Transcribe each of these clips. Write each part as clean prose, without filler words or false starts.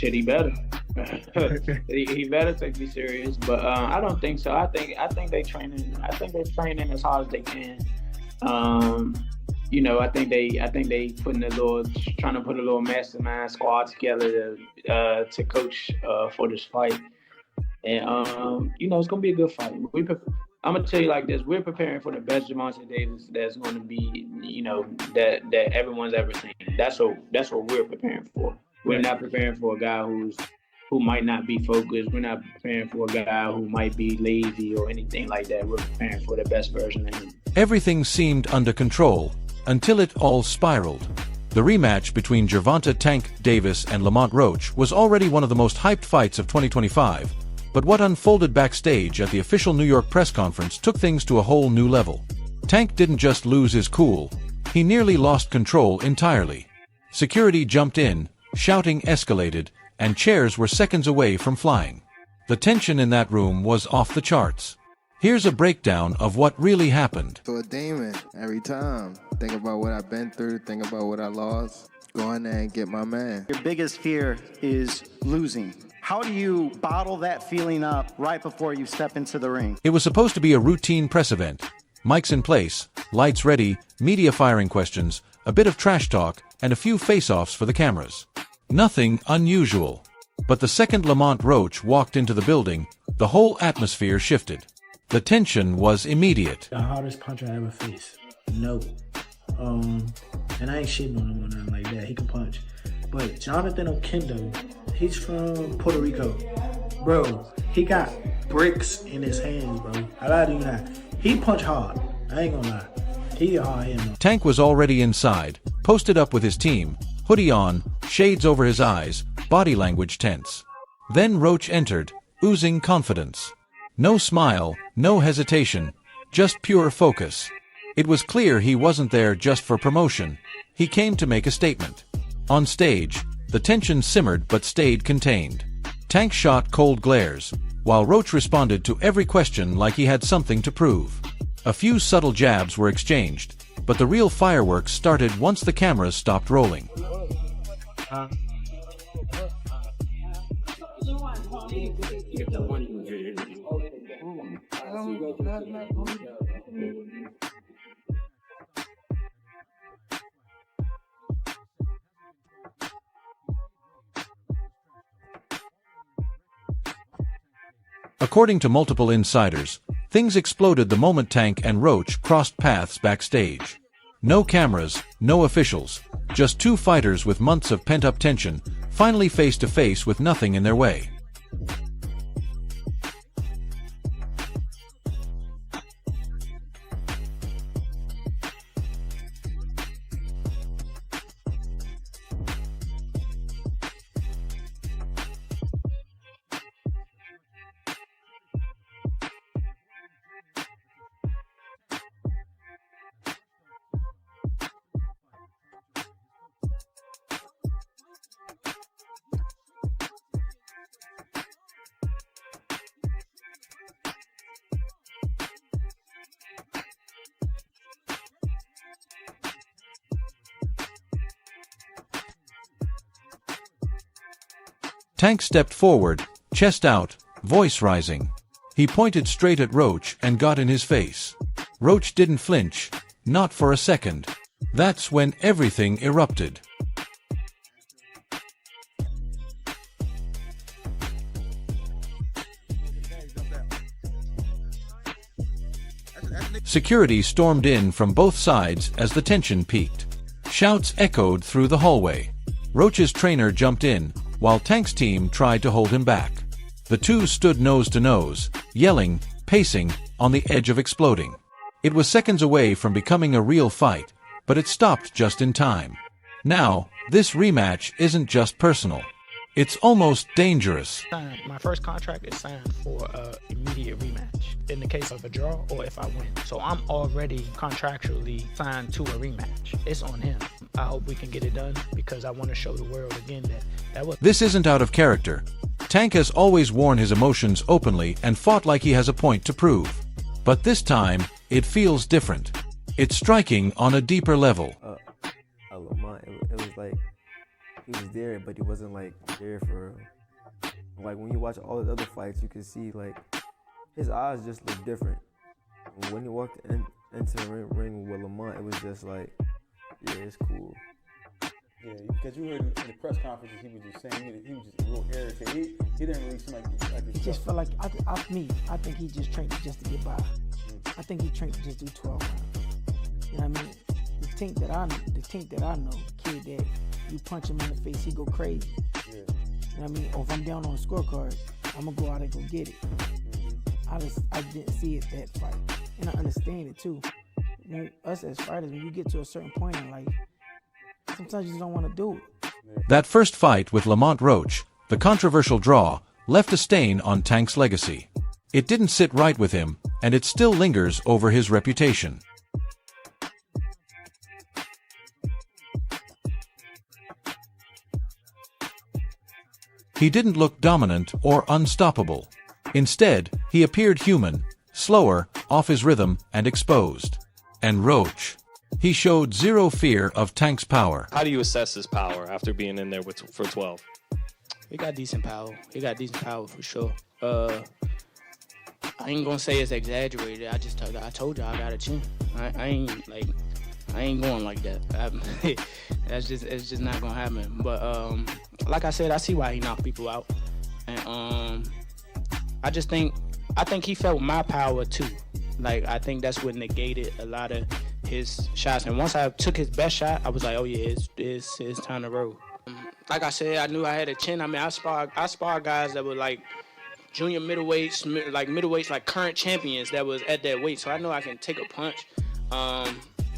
Shit, he better. He better take me serious, but I don't think so. I think they training. I think they're training as hard as they can. Um, I think they putting a little, trying to put a little mastermind squad together to coach for this fight, and it's gonna be a good fight. I'm gonna tell you like this: we're preparing for the best Gervonta Davis that's going to be, that everyone's ever seen. That's what we're preparing for. We're not preparing for a guy who might not be focused. We're not preparing for a guy who might be lazy or anything like that. We're preparing for the best version of him. Everything seemed under control until it all spiraled. The rematch between Gervonta "Tank" Davis and Lamont Roach was already one of the most hyped fights of 2025, but what unfolded backstage at the official New York press conference took things to a whole new level. Tank didn't just lose his cool, he nearly lost control entirely. Security jumped in, shouting escalated, and chairs were seconds away from flying. The tension in that room was off the charts. Here's a breakdown of what really happened. So a demon every time. Think about what I've been through, think about what I lost. Go in there and get my man. Your biggest fear is losing. How do you bottle that feeling up right before you step into the ring? It was supposed to be a routine press event. Mics in place, lights ready, media firing questions, a bit of trash talk, and a few face-offs for the cameras. Nothing unusual. But the second Lamont Roach walked into the building, the whole atmosphere shifted. The tension was immediate. The hardest punch I ever faced. No. And I ain't shitting on him or nothing like that. He can punch. But Jonathan Okendo, he's from Puerto Rico. Bro, he got bricks in his hands, bro. I lie to you not. He punch hard. I ain't gonna lie. He a hard hitter. Tank was already inside, posted up with his team, hoodie on, shades over his eyes, body language tense. Then Roach entered, oozing confidence. No smile, no hesitation, just pure focus. It was clear he wasn't there just for promotion. He came to make a statement. On stage, the tension simmered but stayed contained. Tank shot cold glares, while Roach responded to every question like he had something to prove. A few subtle jabs were exchanged, but the real fireworks started once the cameras stopped rolling. According to multiple insiders, things exploded the moment Tank and Roach crossed paths backstage. No cameras, no officials, just two fighters with months of pent-up tension, finally face to face with nothing in their way. Tank stepped forward, chest out, voice rising. He pointed straight at Roach and got in his face. Roach didn't flinch, not for a second. That's when everything erupted. Security stormed in from both sides as the tension peaked. Shouts echoed through the hallway. Roach's trainer jumped in, while Tank's team tried to hold him back. The two stood nose to nose, yelling, pacing, on the edge of exploding. It was seconds away from becoming a real fight, but it stopped just in time. Now, this rematch isn't just personal. It's almost dangerous. My first contract is signed for an immediate rematch in the case of a draw or if I win. So I'm already contractually signed to a rematch. It's on him. I hope we can get it done because I want to show the world again that was... This isn't out of character. Tank has always worn his emotions openly and fought like he has a point to prove. But this time, it feels different. It's striking on a deeper level. Lamont, it was like he was there, but he wasn't like there for real. Like when you watch all the other fights, you can see like his eyes just look different. When he walked into the ring with Lamont, it was just like, yeah, it's cool. Yeah, because you heard in the press conferences, he was just saying he was just real irritated. He didn't really seem like It just felt like, I think he just trained just to get by. I think he trained to just do 12 rounds. You know what I mean? The tank that I know, kid that you punch him in the face, he go crazy. Yeah. You know what I mean? Or if I'm down on a scorecard, I'm gonna go out and go get it. I didn't see it that fight. And I understand it too. You know, us as fighters, when you get to a certain point in life, sometimes you just don't want to do it. That first fight with Lamont Roach, the controversial draw, left a stain on Tank's legacy. It didn't sit right with him, and it still lingers over his reputation. He didn't look dominant or unstoppable. Instead, he appeared human, slower, off his rhythm, and exposed. And Roach, he showed zero fear of Tank's power. How do you assess his power after being in there for 12? He got decent power. He got decent power for sure. I ain't gonna say it's exaggerated. I told you I got a chin. I ain't going like that. It's just not gonna happen. But like I said, I see why he knocked people out, and I think he felt my power too. Like I think that's what negated a lot of his shots. And once I took his best shot, I was like, oh yeah, it's time to roll. Like I said, I knew I had a chin. I mean, I spar guys that were like junior middleweights, like current champions that was at that weight. So I know I can take a punch.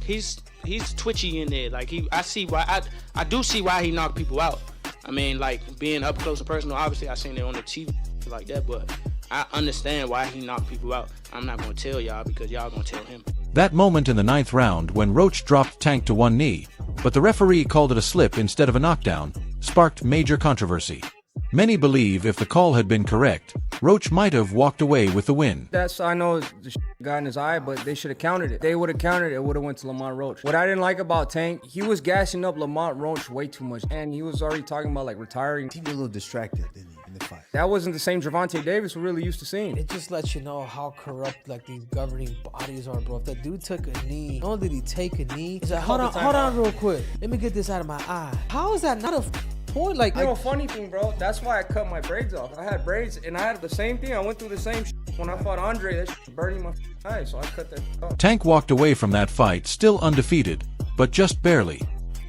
He's twitchy in there. Like I do see why he knocked people out. I mean, like being up close and personal. Obviously, I seen it on the TV like that, but I understand why he knocked people out. I'm not gonna tell y'all because y'all gonna tell him. That moment in the 9th round when Roach dropped Tank to one knee, but the referee called it a slip instead of a knockdown, sparked major controversy. Many believe if the call had been correct, Roach might have walked away with the win. I know the got in his eye, but they should have countered it. They would have countered it, it would have went to Lamont Roach. What I didn't like about Tank, he was gassing up Lamont Roach way too much, and he was already talking about like retiring. He was a little distracted, didn't he, in the fight? That wasn't the same Gervonta Davis we're really used to seeing. It just lets you know how corrupt like these governing bodies are, bro. If that dude took a knee, not only did he take a knee, he's like, hold on real quick. Let me get this out of my eye. How is that not a point? Like, you know, funny thing, bro, that's why I cut my braids off. I had braids and I had the same thing. I went through the same when I fought Andre. That was burning my eye, so I cut that off. Tank walked away from that fight still undefeated, but just barely.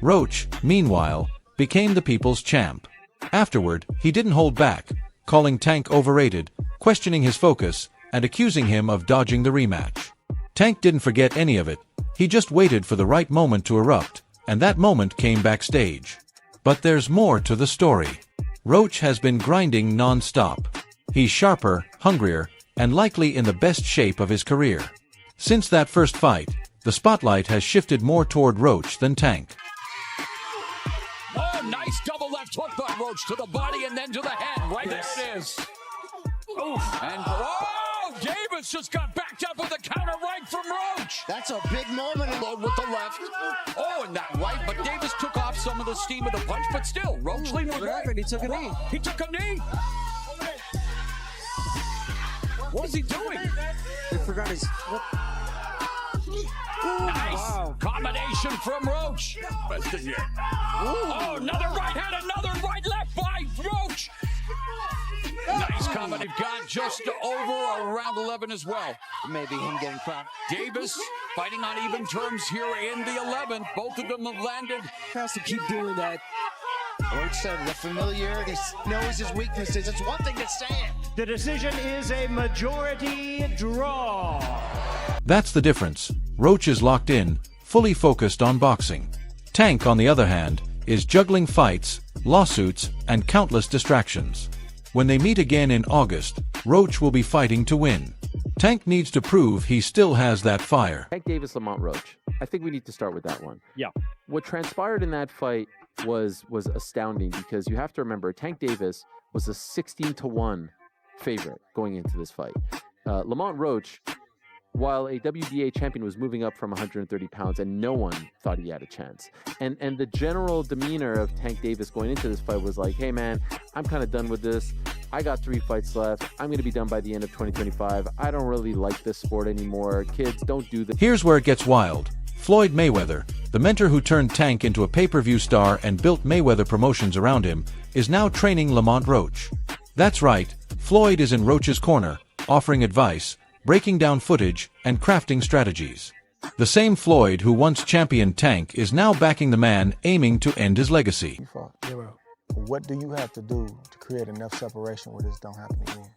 Roach, meanwhile, became the people's champ. Afterward, he didn't hold back, calling Tank overrated, questioning his focus, and accusing him of dodging the rematch. Tank didn't forget any of it. He just waited for the right moment to erupt, and that moment came backstage. But there's more to the story. Roach has been grinding non-stop. He's sharper, hungrier, and likely in the best shape of his career. Since that first fight, the spotlight has shifted more toward Roach than Tank. Oh, nice double left hook by Roach to the body and then to the head. Right there it is. Oof. And Davis just got backed up with a counter right from Roach. That's a big moment. With the left. Oh, and that right. But Davis took off some of the steam of the punch. But still, Roach leaned with right. He took a knee. He took a knee. What is he doing? He forgot his... Nice combination from Roach. Oh, another right hand, another right left by Roach. Nice combination. Got just over around 11 as well. Maybe him getting crowned. Davis fighting on even terms here in the 11th. Both of them have landed. Has to keep doing that. Roach said the familiarity knows his weaknesses. It's one thing to say it. The decision is a majority draw. That's the difference. Roach is locked in, fully focused on boxing. Tank, on the other hand, is juggling fights, lawsuits, and countless distractions. When they meet again in August, Roach will be fighting to win. Tank needs to prove he still has that fire. Tank Davis, Lamont Roach. I think we need to start with that one. Yeah. What transpired in that fight was astounding because you have to remember Tank Davis was a 16-1 favorite going into this fight. Lamont Roach while a WBA champion was moving up from 130 pounds and no one thought he had a chance. And the general demeanor of Tank Davis going into this fight was like, hey man, I'm kind of done with this. I got 3 fights left. I'm going to be done by the end of 2025. I don't really like this sport anymore. Kids, don't do this. Here's where it gets wild. Floyd Mayweather, the mentor who turned Tank into a pay-per-view star and built Mayweather Promotions around him, is now training Lamont Roach. That's right, Floyd is in Roach's corner, offering advice, breaking down footage, and crafting strategies. The same Floyd who once championed Tank is now backing the man aiming to end his legacy. What do you have to do to create enough separation where this don't happen again?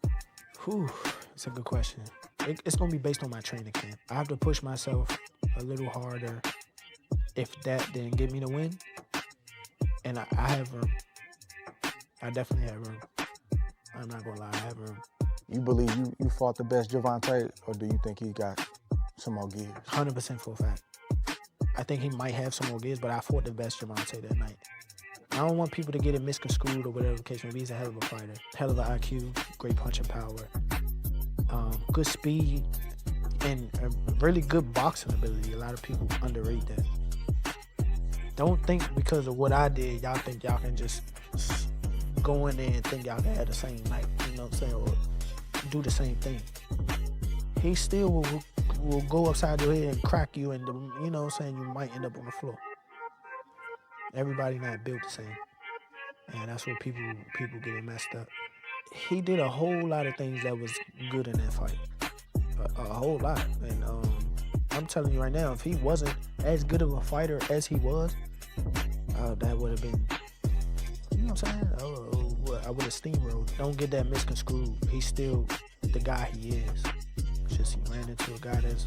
Whew, it's a good question. It's going to be based on my training camp. I have to push myself a little harder. If that didn't get me the win, and I have room. I definitely have room. I'm not going to lie, I have room. You believe you fought the best Gervonta, or do you think he got some more gears? 100% for a fact. I think he might have some more gears, but I fought the best Gervonta that night. I don't want people to get it misconstrued or whatever the case may be. He's a hell of a fighter. Hell of an IQ, great punching power, good speed, and a really good boxing ability. A lot of people underrate that. Don't think because of what I did, y'all think y'all can just go in there and think y'all can have the same night, you know what I'm saying, or do the same thing. He still will go upside your head and crack you, and you know what I'm saying, you might end up on the floor. Everybody not built the same, and that's where people get it messed up. He did a whole lot of things that was good in that fight, a whole lot. And I'm telling you right now, if he wasn't as good of a fighter as he was, that would have been, you know what I'm saying? I would have steamrolled. Don't get that misconstrued. He's still the guy he is. It's just he ran into a guy that's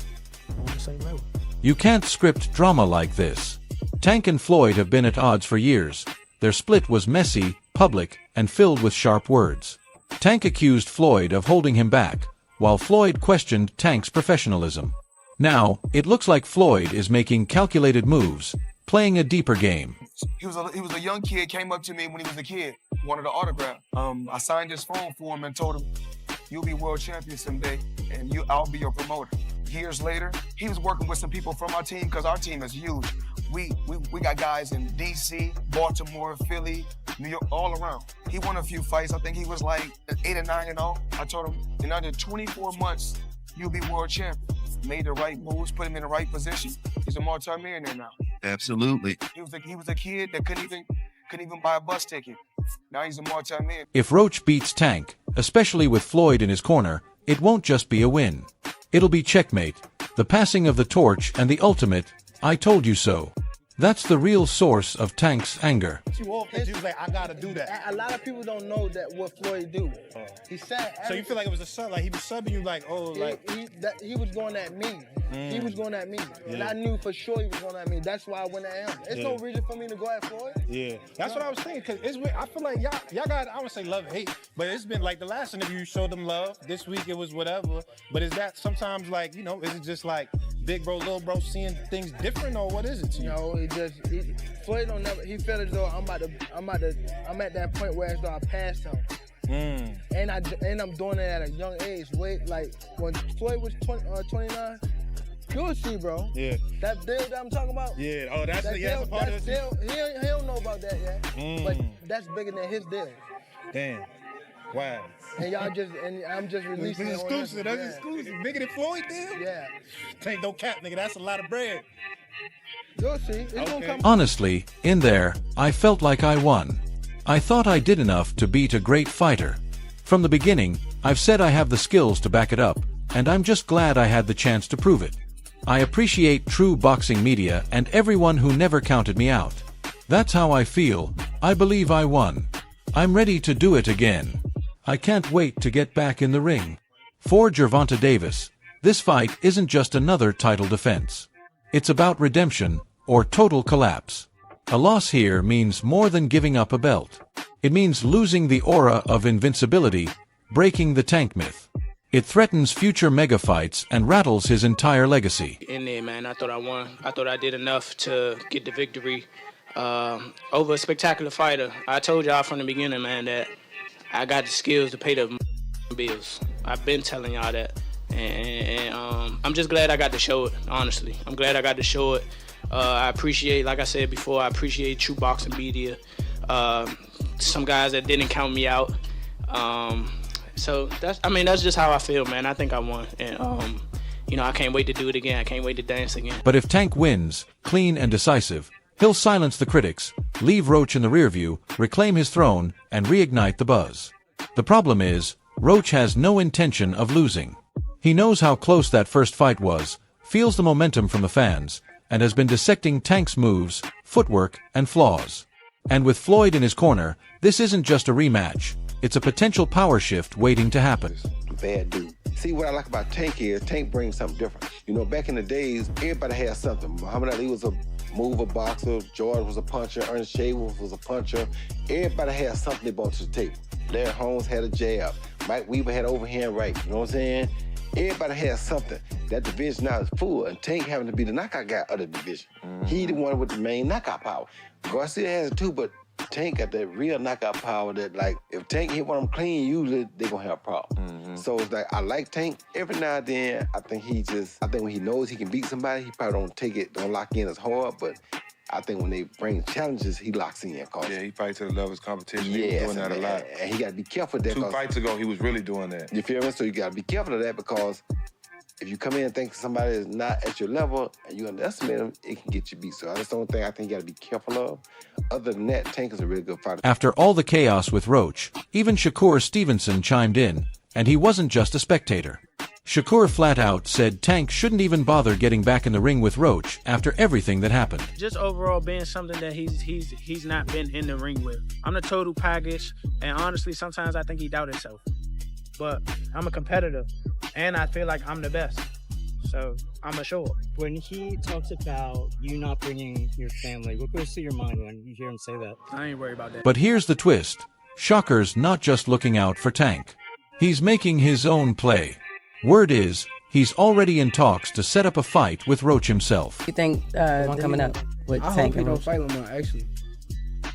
on the same level. You can't script drama like this. Tank and Floyd have been at odds for years. Their split was messy, public, and filled with sharp words. Tank accused Floyd of holding him back, while Floyd questioned Tank's professionalism. Now, it looks like Floyd is making calculated moves, playing a deeper game. He was a young kid, came up to me when he was a kid, wanted an autograph. I signed his phone for him and told him, you'll be world champion someday, and I'll be your promoter. Years later, he was working with some people from our team, because our team is huge. We got guys in D.C., Baltimore, Philly, New York, all around. He won a few fights. I think he was like 8 or 9-0. I told him, in under 24 months, you'll be world champion. Made the right moves, put him in the right position. He's a multi-millionaire now. Absolutely. He was a kid that couldn't even buy a bus ticket. Now he's a multi-millionaire. If Roach beats Tank, especially with Floyd in his corner, it won't just be a win. It'll be checkmate, the passing of the torch, and the ultimate, I told you so. That's the real source of Tank's anger. You off because you was like, I gotta do that. A lot of people don't know that what Floyd do. He said. So you feel like it was a sub, like he was subbing you, like, oh, like he was going at me. He was going at me, and I knew for sure he was going at me. That's why I went at him. There's no reason for me to go at Floyd. Yeah, that's what I was saying. Cause I feel like y'all got, I would say love and hate, but it's been like the last interview you showed them love. This week it was whatever. But is that sometimes like, you know, is it just like big bro, little bro seeing things different, or what is it to you? No, Floyd don't never. He felt as though I'm at that point where as though I passed him. And I'm doing it at a young age. Like when Floyd was 29. You'll see, bro. Yeah. That deal that I'm talking about? Yeah. Oh, that's a part of deal. He don't know about that yet. But that's bigger than his deal. Damn. Wow. And I'm just releasing it. Exclusive. That's exclusive. Bigger than Floyd deal? Yeah. Tank, don't cap, nigga. That's a lot of bread. You'll see. It's gonna come. Honestly, in there, I felt like I won. I thought I did enough to beat a great fighter. From the beginning, I've said I have the skills to back it up, and I'm just glad I had the chance to prove it. I appreciate true boxing media and everyone who never counted me out. That's how I feel. I believe I won. I'm ready to do it again. I can't wait to get back in the ring. For Gervonta Davis, this fight isn't just another title defense. It's about redemption or total collapse. A loss here means more than giving up a belt. It means losing the aura of invincibility, breaking the Tank myth. It threatens future mega fights and rattles his entire legacy. In there, man, I thought I won. I thought I did enough to get the victory over a spectacular fighter. I told y'all from the beginning, man, that I got the skills to pay the bills. I've been telling y'all that. And I'm just glad I got to show it, honestly. I'm glad I got to show it. I appreciate, like I said before, I appreciate true boxing media. Some guys that didn't count me out. So that's just how I feel, man. I think I won. And, I can't wait to do it again. I can't wait to dance again. But if Tank wins, clean and decisive, he'll silence the critics, leave Roach in the rearview, reclaim his throne, and reignite the buzz. The problem is, Roach has no intention of losing. He knows how close that first fight was, feels the momentum from the fans, and has been dissecting Tank's moves, footwork, and flaws. And with Floyd in his corner, this isn't just a rematch. It's a potential power shift waiting to happen. Bad dude. See, what I like about Tank is Tank brings something different. Back in the days, everybody had something. Muhammad Ali was a mover boxer, George was a puncher, Ernest Shaver was a puncher. Everybody had something they brought to the table. Larry Holmes had a jab. Mike Weaver had overhand right. You know what I'm saying? Everybody has something. That division now is full, and Tank having to be the knockout guy of the division. He the one with the main knockout power. Garcia has it too, but Tank got that real knockout power that, like, if Tank hit one of them clean, usually they gonna have a problem. So it's like, I like Tank. Every now and then, I think when he knows he can beat somebody, he probably don't lock in as hard, but I think when they bring challenges, he locks in. Yeah, he fights to the level of his competition. Yes, He was doing that a lot. And he got to be careful of that. 2 fights ago, he was really doing that. You feel me? So you got to be careful of that, because if you come in and think somebody is not at your level and you underestimate them, it can get you beat. So that's the only thing I think you got to be careful of. Other than that, Tank is a really good fighter. After all the chaos with Roach, even Shakur Stevenson chimed in, and he wasn't just a spectator. Shakur flat out said Tank shouldn't even bother getting back in the ring with Roach after everything that happened. Just overall being something that he's not been in the ring with. I'm the total package, and honestly, sometimes I think he doubts himself. But I'm a competitor, and I feel like I'm the best. So I'm a show up. When he talks about you not bringing your family, what goes through your mind when you hear him say that? I ain't worried about that. But here's the twist. Shakur's not just looking out for Tank. He's making his own play. Word is, he's already in talks to set up a fight with Roach himself. You think one coming up with Tank? I hope he don't fight Lamont, actually.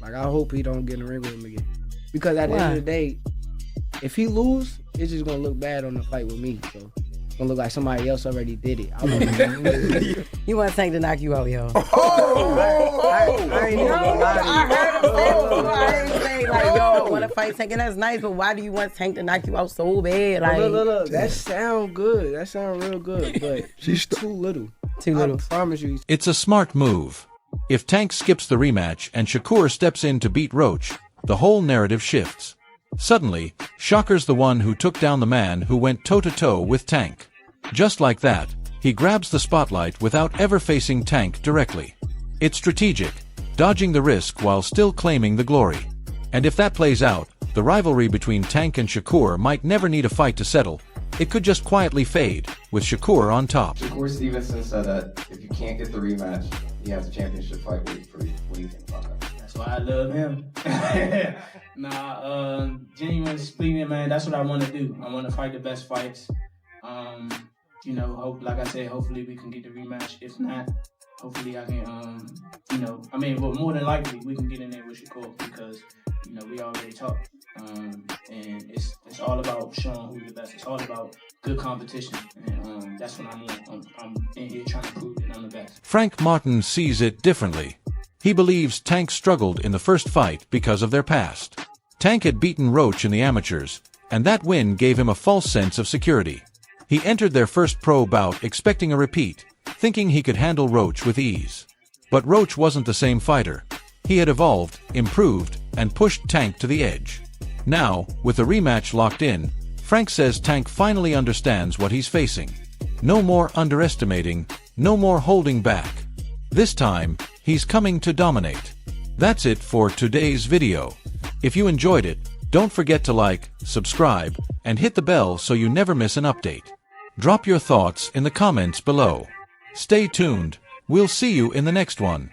Like, I hope he don't get in the ring with him again. Because at the end of the day, if he lose, it's just going to look bad on the fight with me. So it's going to look like somebody else already did it. I want to You want Tank to knock you out, yo. I ain't even gonna lie to you. I heard him say, like, yo, I want to fight Tank, and that's nice, but why do you want Tank to knock you out so bad? Like, Look, that sound good. That sound real good, but she's too little. Too little. I promise you. It's a smart move. If Tank skips the rematch and Shakur steps in to beat Roach, the whole narrative shifts. Suddenly, Shakur's the one who took down the man who went toe-to-toe with Tank. Just like that, he grabs the spotlight without ever facing Tank directly. It's strategic, dodging the risk while still claiming the glory. And if that plays out, the rivalry between Tank and Shakur might never need a fight to settle. It could just quietly fade, with Shakur on top. Shakur Stevenson said that if you can't get the rematch, he has a championship fight waiting for you. What do you think about that? That's why I love him. Genuinely speaking, man, that's what I want to do. I want to fight the best fights. Like I said, hopefully we can get the rematch. If not, hopefully I can, but more than likely we can get in there with Shakur because, we already talked. And it's all about showing who's the best. It's all about good competition. And that's what I'm in here trying to prove that I'm the best. Frank Martin sees it differently. He believes Tank struggled in the first fight because of their past. Tank had beaten Roach in the amateurs, and that win gave him a false sense of security. He entered their first pro bout expecting a repeat, thinking he could handle Roach with ease. But Roach wasn't the same fighter. He had evolved, improved, and pushed Tank to the edge. Now, with the rematch locked in, Frank says Tank finally understands what he's facing. No more underestimating, no more holding back. This time, he's coming to dominate. That's it for today's video. If you enjoyed it, don't forget to like, subscribe, and hit the bell so you never miss an update. Drop your thoughts in the comments below. Stay tuned. We'll see you in the next one.